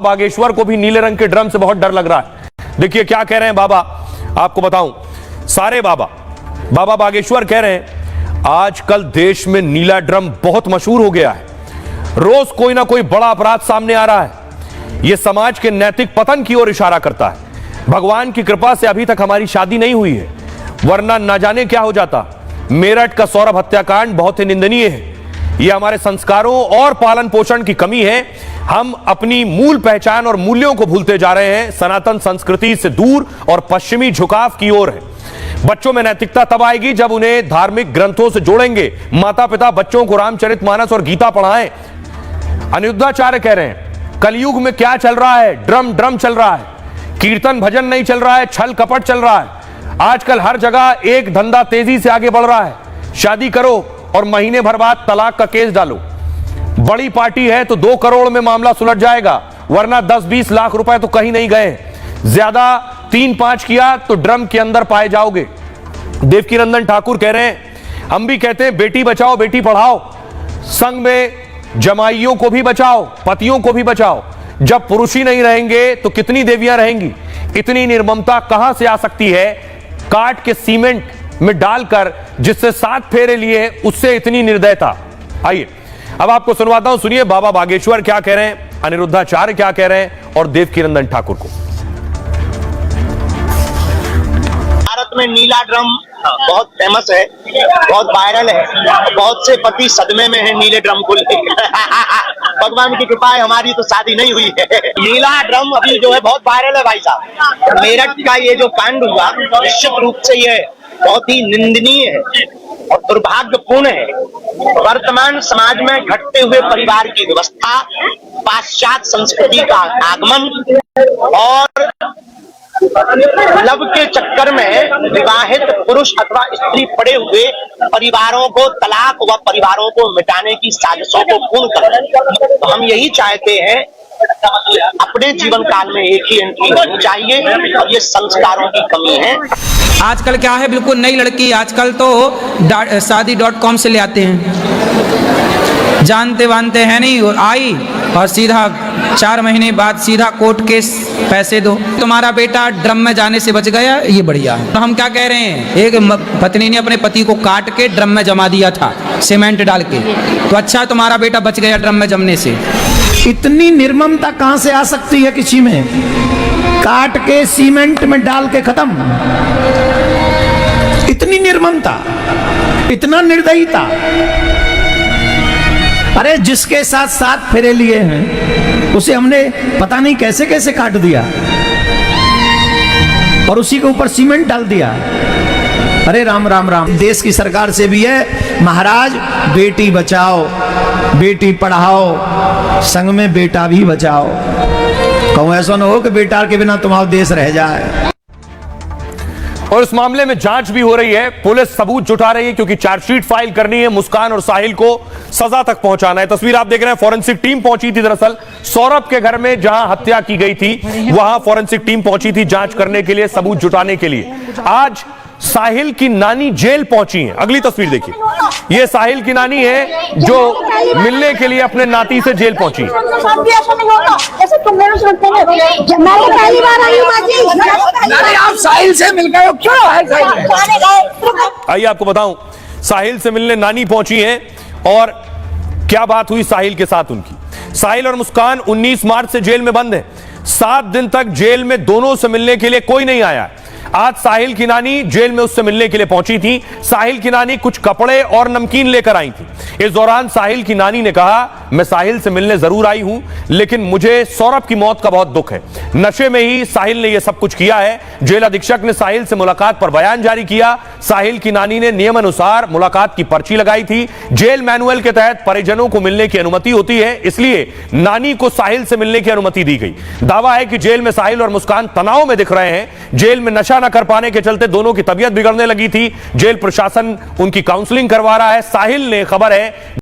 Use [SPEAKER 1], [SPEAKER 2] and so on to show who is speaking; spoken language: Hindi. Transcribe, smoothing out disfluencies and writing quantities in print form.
[SPEAKER 1] बागेश्वर को भी नीले रंग के ड्रम से बहुत डर लग रहा है। देखिए क्या कह रहे हैं बाबा, आपको बताऊं, सारे बाबा बागेश्वर कह रहे हैं आजकल देश में नीला ड्रम बहुत मशहूर हो गया है। रोज कोई ना कोई बड़ा अपराध सामने आ रहा है। यह समाज के नैतिक पतन की ओर इशारा करता है। भगवान की कृपा से अभी तक हमारी शादी नहीं हुई है, वरना ना जाने क्या हो जाता। मेरठ का सौरभ हत्याकांड बहुत ही निंदनीय है। यह हमारे संस्कारों और पालन पोषण की कमी है। हम अपनी मूल पहचान और मूल्यों को भूलते जा रहे हैं, सनातन संस्कृति से दूर और पश्चिमी झुकाव की ओर है। बच्चों में नैतिकता तब आएगी जब उन्हें धार्मिक ग्रंथों से जोड़ेंगे। माता पिता बच्चों को रामचरितमानस और गीता पढ़ाएं। अनिरुद्धाचार्य कह रहे हैं कलयुग में क्या चल रहा है, ड्रम चल रहा है, कीर्तन भजन नहीं चल रहा है, छल कपट चल रहा है। आजकल हर जगह एक धंधा तेजी से आगे बढ़ रहा है। शादी करो और महीने भर बाद तलाक का केस डालो। बड़ी पार्टी है तो 2 करोड़ में मामला सुलझ जाएगा, वरना 10-20 लाख रुपए तो कहीं नहीं गए। ज्यादा 3-5 किया तो ड्रम के अंदर पाए जाओगे। देवकीनंदन ठाकुर कह रहे हैं हम भी कहते हैं बेटी बचाओ बेटी पढ़ाओ, संग में जमाइयों को भी बचाओ, पतियों को भी बचाओ। जब पुरुष ही नहीं रहेंगे तो कितनी देवियां रहेंगी। इतनी निर्ममता कहां से आ सकती है? काट के सीमेंट में डालकर जिससे 7 फेरे लिए, उससे इतनी निर्दयता। आइए अब आपको सुनवाता हूं, सुनिए बाबा बागेश्वर क्या कह रहे हैं, अनिरुद्धाचार्य क्या कह रहे हैं और देवकीनंदन ठाकुर को।
[SPEAKER 2] भारत में नीला ड्रम बहुत फेमस है, बहुत वायरल है, बहुत से पति सदमे में है नीले ड्रम को लेकर। भगवान की कृपा है हमारी तो शादी नहीं हुई है। नीला ड्रम अभी जो है बहुत वायरल है भाई साहब। मेरठ का ये जो कांड हुआ निश्चित रूप से ये बहुत ही निंदनीय है और दुर्भाग्यपूर्ण है। वर्तमान समाज में घटते हुए परिवार की व्यवस्था, पाश्चात्य संस्कृति का आगमन और लव के चक्कर में विवाहित पुरुष अथवा स्त्री पड़े हुए परिवारों को तलाक व परिवारों को मिटाने की साजिशों को पूर्ण कर, तो हम यही चाहते हैं अपने जीवन काल में एक ही एंट्री होनी चाहिए और ये संस्कारों की कमी है।
[SPEAKER 3] आजकल क्या है, बिल्कुल नई लड़की आजकल तो शादी.com से ले आते हैं, जानते वानते हैं नहीं, और आई और सीधा 4 महीने बाद सीधा कोर्ट केस, पैसे दो। तुम्हारा बेटा ड्रम में जाने से बच गया, ये बढ़िया है। तो हम क्या कह रहे हैं, एक पत्नी ने अपने पति को काट के ड्रम में जमा दिया था सीमेंट डाल के, तो अच्छा तुम्हारा बेटा बच गया ड्रम में जमने से।
[SPEAKER 4] इतनी निर्ममता कहां से आ सकती है किसी में? काट के सीमेंट में डाल के खत्म। इतनी निर्ममता, इतना निर्दयता। अरे जिसके साथ 7 फेरे लिए हैं उसे हमने पता नहीं कैसे कैसे काट दिया और उसी के ऊपर सीमेंट डाल दिया। अरे राम राम राम। देश की सरकार से भी है महाराज, बेटी बचाओ बेटी पढ़ाओ, संग में बेटा भी बचाओ। कहूं ऐसा न हो कि बेटा के बिना तुम्हारा देश रह जाए।
[SPEAKER 1] और इस मामले में जांच भी हो रही है, पुलिस सबूत जुटा रही है, क्योंकि चार्जशीट फाइल करनी है। मुस्कान और साहिल को सजा तक पहुंचाना है। तस्वीर आप देख रहे हैं, फॉरेंसिक टीम पहुंची थी दरअसल सौरभ के घर में जहां हत्या की गई थी, वहां फॉरेंसिक टीम पहुंची थी जांच करने के लिए, सबूत जुटाने के लिए। आज साहिल की नानी जेल पहुंची है। अगली तस्वीर देखिए, यह साहिल की नानी है जो मिलने के लिए अपने नाती से जेल पहुंची।
[SPEAKER 4] आप साहिल से मिल गए हो, क्यों
[SPEAKER 1] आइए आपको बताऊं, साहिल से मिलने नानी पहुंची है और क्या बात हुई साहिल के साथ उनकी। साहिल और मुस्कान 19 मार्च से जेल में बंद है। 7 दिन तक जेल में दोनों से मिलने के लिए कोई नहीं आया। आज साहिल की नानी जेल में उससे मिलने के लिए पहुंची थी। साहिल की नानी कुछ कपड़े और नमकीन लेकर आई थी। इस दौरान साहिल की नानी ने कहा मैं साहिल से मिलने जरूर आई हूं, लेकिन मुझे सौरभ की मौत का बहुत दुख है। नशे में ही साहिल ने यह सब कुछ किया है। जेल अधीक्षक ने साहिल से मुलाकात पर बयान जारी किया। साहिल की नानी ने नियमानुसार मुलाकात की पर्ची लगाई थी। जेल मैनुअल के तहत परिजनों को मिलने की अनुमति होती है, इसलिए नानी को साहिल से मिलने की अनुमति दी गई। दावा है कि जेल में साहिल और मुस्कान तनाव में दिख रहे हैं। जेल में नशा न कर पाने के चलते दोनों की तबीयत बिगड़ने लगी थी। जेल प्रशासन उनकी काउंसलिंग करवा रहा है। साहिल ने, खबर है